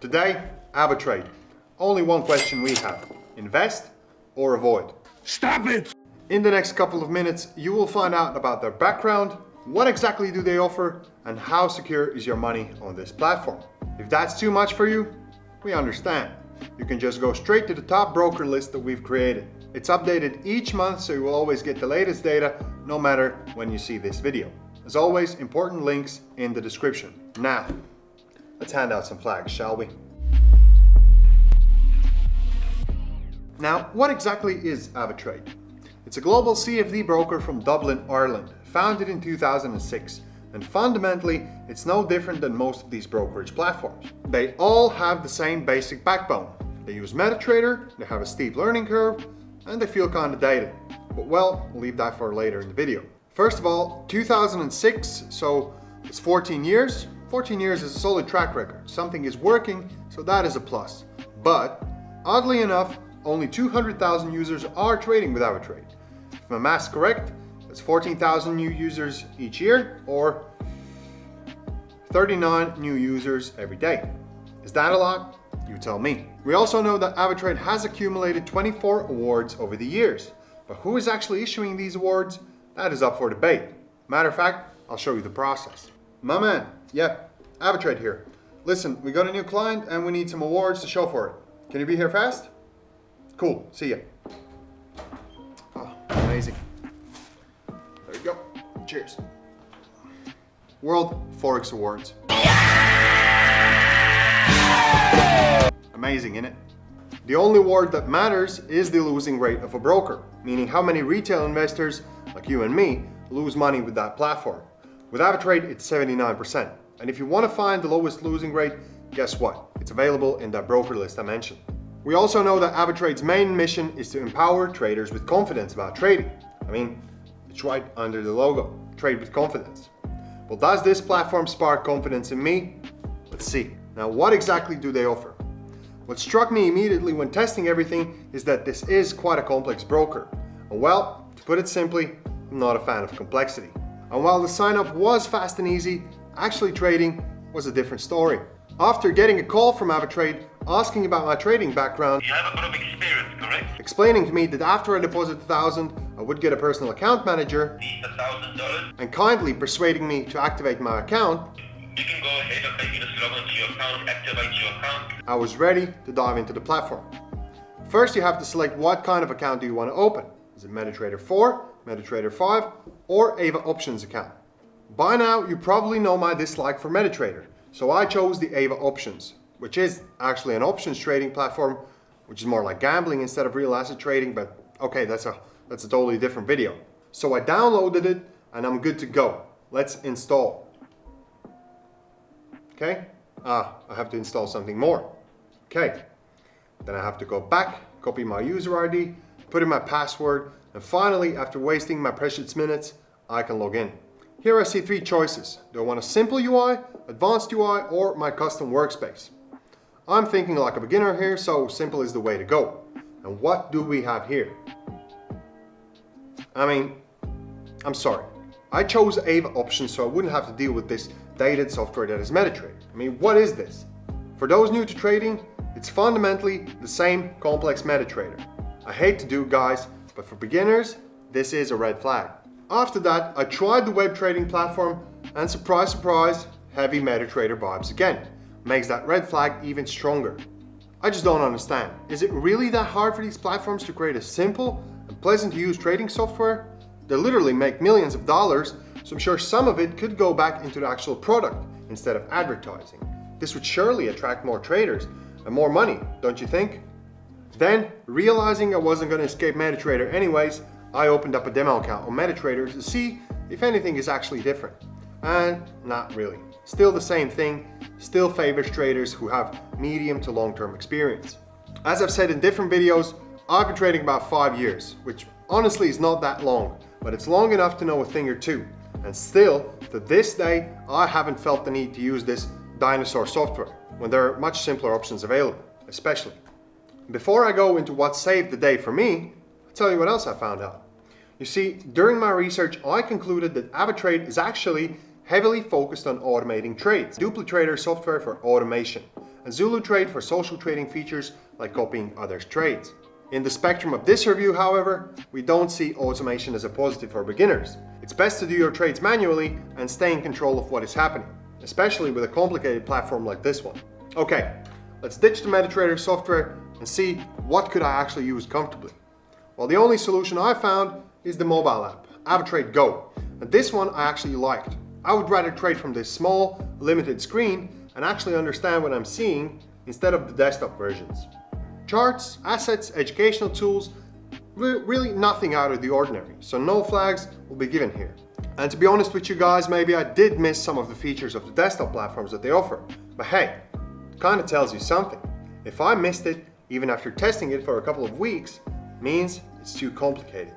Today, AvaTrade. Only one question we have. Invest or avoid? Stop it! In the next couple of minutes, you will find out about their background, what exactly do they offer, and how secure is your money on this platform. If that's too much for you, we understand. You can just go straight to the top broker list that we've created. It's updated each month, so you will always get the latest data, no matter when you see this video. As always, important links in the description. Now, let's hand out some flags, shall we? Now, what exactly is AvaTrade? It's a global CFD broker from Dublin, Ireland, founded in 2006. And fundamentally, it's no different than most of these brokerage platforms. They all have the same basic backbone. They use MetaTrader, they have a steep learning curve, and they feel kind of dated. But well, we'll leave that for later in the video. First of all, 2006, so it's 14 years. 14 years is a solid track record. Something is working, so that is a plus. But oddly enough, only 200,000 users are trading with AvaTrade. If my math's correct, that's 14,000 new users each year, or 39 new users every day. Is that a lot? You tell me. We also know that AvaTrade has accumulated 24 awards over the years, but who is actually issuing these awards? That is up for debate. Matter of fact, I'll show you the process. My man, yeah, AvaTrade here. Listen, we got a new client and we need some awards to show for it. Can you be here fast? Cool, see ya. Oh, amazing. There you go. Cheers. World Forex Awards. Amazing, innit? The only award that matters is the losing rate of a broker, meaning how many retail investors, like you and me, lose money with that platform. With AvaTrade, it's 79%. And if you want to find the lowest losing rate, guess what? It's available in that broker list I mentioned. We also know that AvaTrade's main mission is to empower traders with confidence about trading. I mean, it's right under the logo, trade with confidence. Well, does this platform spark confidence in me? Let's see. Now, what exactly do they offer? What struck me immediately when testing everything is that this is quite a complex broker. And well, to put it simply, I'm not a fan of complexity. And while the sign up was fast and easy, actually trading was a different story. After getting a call from AvaTrade asking about my trading background, You have a lot of experience, correct? explaining to me that after I deposit $1,000, I would get a personal account manager, Need $1,000. and kindly persuading me to activate my account, You can go ahead and you just log onto your account, activate your account. I was ready to dive into the platform. First, you have to select what kind of account do you want to open. Is it MetaTrader 4, MetaTrader 5, or Ava Options account? By now, you probably know my dislike for MetaTrader, so I chose the Ava Options, which is actually an options trading platform, which is more like gambling instead of real asset trading, but okay, that's a totally different video. So I downloaded it and I'm good to go. Let's install. Okay, I have to install something more. Okay, then I have to go back, copy my user ID, put in my password, and finally, after wasting my precious minutes, I can log in. Here I see three choices. Do I want a simple UI, advanced UI, or my custom workspace? I'm thinking like a beginner here, so simple is the way to go. And what do we have here? I mean, I'm sorry. I chose Ava Options so I wouldn't have to deal with this dated software that is MetaTrader. I mean, what is this? For those new to trading, it's fundamentally the same complex MetaTrader. I hate to do it, guys, but for beginners, this is a red flag. After that, I tried the web trading platform and surprise, surprise, heavy MetaTrader vibes again. Makes that red flag even stronger. I just don't understand. Is it really that hard for these platforms to create a simple and pleasant to use trading software? They literally make millions of dollars, so I'm sure some of it could go back into the actual product instead of advertising. This would surely attract more traders and more money, don't you think? Then, realizing I wasn't going to escape MetaTrader anyways, I opened up a demo account on MetaTrader to see if anything is actually different. And not really. Still the same thing, still favors traders who have medium to long-term experience. As I've said in different videos, I've been trading about 5 years, which honestly is not that long, but it's long enough to know a thing or two. And still, to this day, I haven't felt the need to use this dinosaur software when there are much simpler options available, especially. Before I go into what saved the day for me, I'll tell you what else I found out. You see, during my research, I concluded that AvaTrade is actually heavily focused on automating trades. DupliTrader software for automation. and Zulu Trade for social trading features like copying others' trades. In the spectrum of this review, however, we don't see automation as a positive for beginners. It's best to do your trades manually and stay in control of what is happening, especially with a complicated platform like this one. Okay, let's ditch the MetaTrader software and see what could I actually use comfortably. Well, the only solution I found is the mobile app, AvaTrade Go, and this one I actually liked. I would rather trade from this small, limited screen and actually understand what I'm seeing instead of the desktop versions. Charts, assets, educational tools, really nothing out of the ordinary, so no flags will be given here. And to be honest with you guys, maybe I did miss some of the features of the desktop platforms that they offer, but hey, it kind of tells you something. If I missed it, even after testing it for a couple of weeks, means it's too complicated.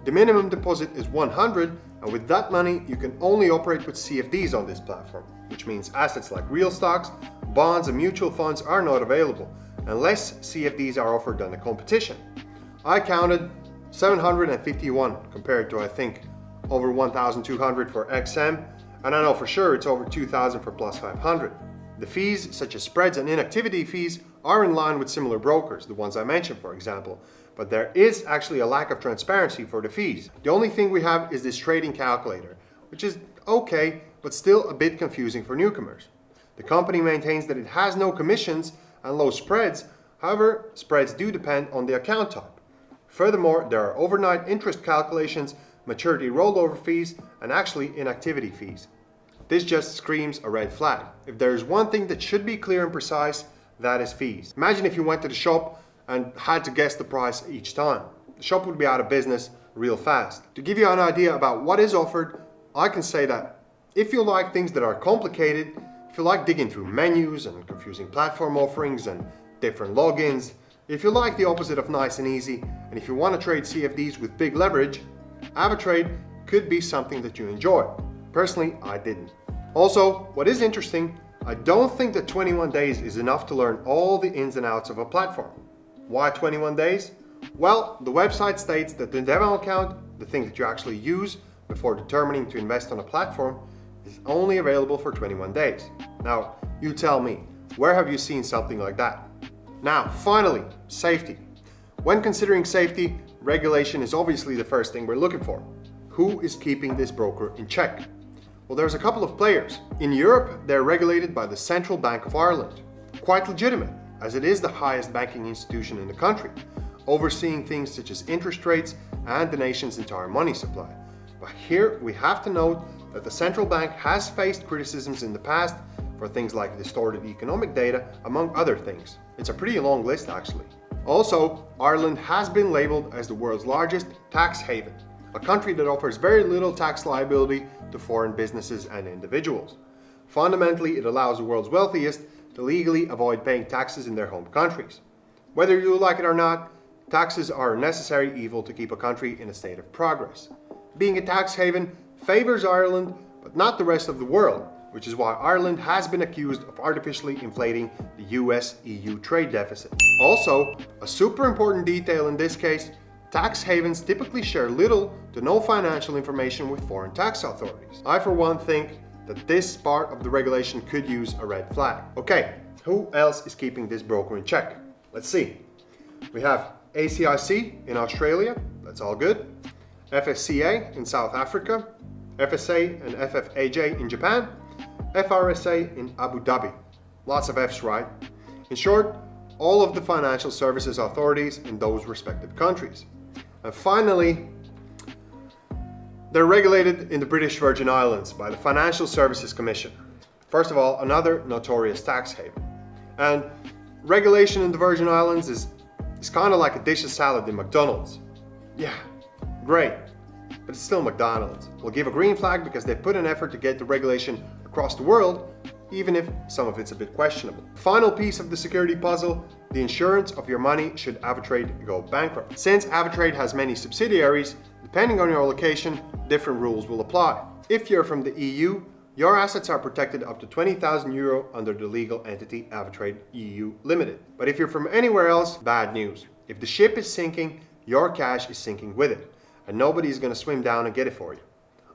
The minimum deposit is 100, and with that money you can only operate with CFDs on this platform, which means assets like real stocks, bonds and mutual funds are not available unless CFDs are offered on the competition. I counted 751 compared to I think over 1,200 for XM, and I know for sure it's over 2,000 for plus 500. The fees, such as spreads and inactivity fees, are in line with similar brokers, the ones I mentioned for example, but there is actually a lack of transparency for the fees. The only thing we have is this trading calculator, which is okay, but still a bit confusing for newcomers. The company maintains that it has no commissions and low spreads, however, spreads do depend on the account type. Furthermore, there are overnight interest calculations, maturity rollover fees, and actually inactivity fees. This just screams a red flag. If there is one thing that should be clear and precise, that is fees. Imagine if you went to the shop and had to guess the price each time. The shop would be out of business real fast. To give you an idea about what is offered, I can say that if you like things that are complicated, if you like digging through menus and confusing platform offerings and different logins, if you like the opposite of nice and easy, and if you want to trade CFDs with big leverage, AvaTrade could be something that you enjoy. Personally, I didn't. Also, what is interesting, I don't think that 21 days is enough to learn all the ins and outs of a platform. Why 21 days? Well, the website states that the demo account, the thing that you actually use before determining to invest on a platform, is only available for 21 days. Now, you tell me, where have you seen something like that? Now, finally, safety. When considering safety, regulation is obviously the first thing we're looking for. Who is keeping this broker in check? Well, there's a couple of players. In Europe, they're regulated by the Central Bank of Ireland. Quite legitimate, as it is the highest banking institution in the country, overseeing things such as interest rates and the nation's entire money supply. But here we have to note that the central bank has faced criticisms in the past for things like distorted economic data, among other things. It's a pretty long list actually. Also, Ireland has been labeled as the world's largest tax haven, a country that offers very little tax liability to foreign businesses and individuals. Fundamentally, it allows the world's wealthiest to legally avoid paying taxes in their home countries. Whether you like it or not, taxes are a necessary evil to keep a country in a state of progress. Being a tax haven favors Ireland, but not the rest of the world, which is why Ireland has been accused of artificially inflating the US-EU trade deficit. Also, a super important detail in this case, tax havens typically share little to no financial information with foreign tax authorities. I for one think that this part of the regulation could use a red flag. Okay, who else is keeping this broker in check? Let's see. We have ACIC in Australia, that's all good. FSCA in South Africa, FSA and FFAJ in Japan, FRSA in Abu Dhabi. Lots of F's, right? In short, all of the financial services authorities in those respective countries. And finally, they're regulated in the British Virgin Islands by the Financial Services Commission. First of all, another notorious tax haven. And regulation in the Virgin Islands is kind of like a dish of salad in McDonald's. Yeah, great, but it's still McDonald's. We'll give a green flag because they put an effort to get the regulation across the world, even if some of it's a bit questionable. Final piece of the security puzzle, the insurance of your money should AvaTrade go bankrupt. Since AvaTrade has many subsidiaries, depending on your location, different rules will apply. If you're from the EU, your assets are protected up to €20,000 under the legal entity AvaTrade EU Limited. But if you're from anywhere else, bad news. If the ship is sinking, your cash is sinking with it, and nobody is going to swim down and get it for you.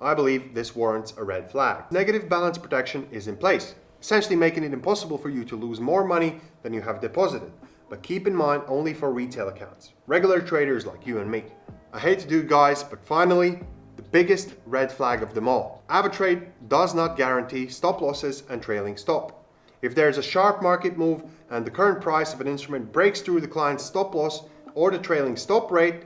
I believe this warrants a red flag. Negative balance protection is in place. essentially making it impossible for you to lose more money than you have deposited. But keep in mind, only for retail accounts, regular traders like you and me. I hate to do it, guys, but finally, the biggest red flag of them all. AvaTrade does not guarantee stop losses and trailing stop. If there is a sharp market move and the current price of an instrument breaks through the client's stop loss or the trailing stop rate,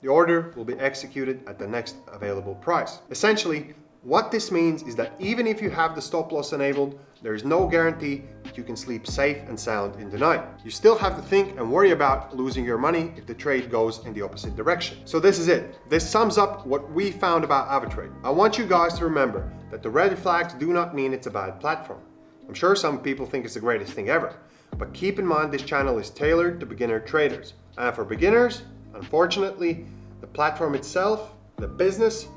the order will be executed at the next available price. Essentially, what this means is that even if you have the stop loss enabled, there is no guarantee that you can sleep safe and sound in the night. You still have to think and worry about losing your money if the trade goes in the opposite direction. So this is it. This sums up what we found about AvaTrade. I want you guys to remember that the red flags do not mean it's a bad platform. I'm sure some people think it's the greatest thing ever, but keep in mind this channel is tailored to beginner traders. And for beginners, unfortunately, the platform itself, the business,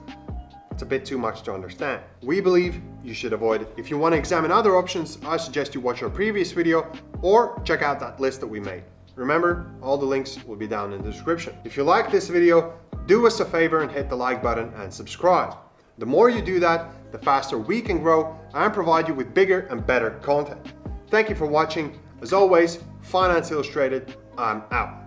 it's a bit too much to understand. We believe you should avoid it. If you want to examine other options, I suggest you watch our previous video or check out that list that we made. Remember, all the links will be down in the description. If you like this video, do us a favor and hit the like button and subscribe. The more you do that, the faster we can grow and provide you with bigger and better content. Thank you for watching. As always, Finance Illustrated, I'm out.